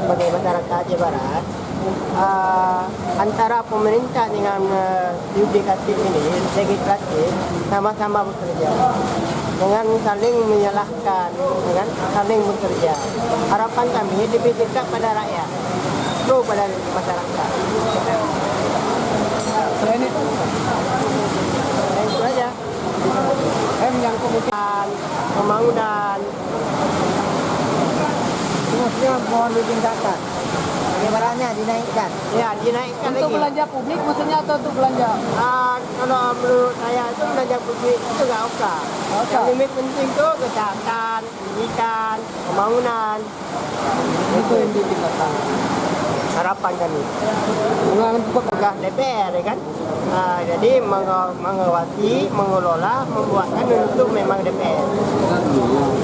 sebagai masyarakat Aceh Barat, antara pemerintah dengan yudikatif ini, legislatif, sama-sama bekerja dengan saling menyalahkan, dengan saling bekerja. Harapan kami lebih dekat pada rakyat, pada masyarakat. Selain itu Aja. yang kemudian Pembangunan maksudnya mohon ditingkatkan. Bagaimana dinaikkan? ya dinaikkan Untuk lagi. belanja publik maksudnya atau untuk belanja? Kalau menurut saya itu belanja publik itu nggak oke. Yang lebih penting itu kesehatan, pendidikan, pembangunan. Itu yang ditingkatkan. Harapan kami. Untuk Tugas DPR ya kan. Jadi mengawasi, mengelola, membuatkan untuk memang DPR.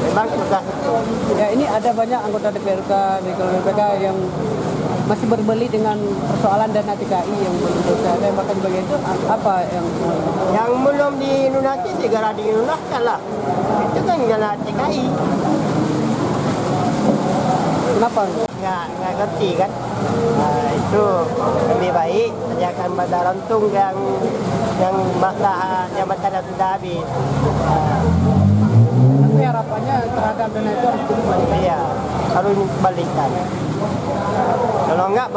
Memang tugas itu. ya ini ada banyak anggota DPRK, BPK yang masih berbeli dengan persoalan dana TKI yang belum selesai. Dan bahkan bagian itu apa yang Yang belum dilunasi segera dilunaskan lah. Itu kan dana TKI. kenapa? Nggak ngerti kan. Itu lebih baik sediakan bandar untung yang masa jabatan sudah habis. Tapi harapannya terhadap dana itu harus dikembalikan. Iya, harus dikembalikan. Kalau enggak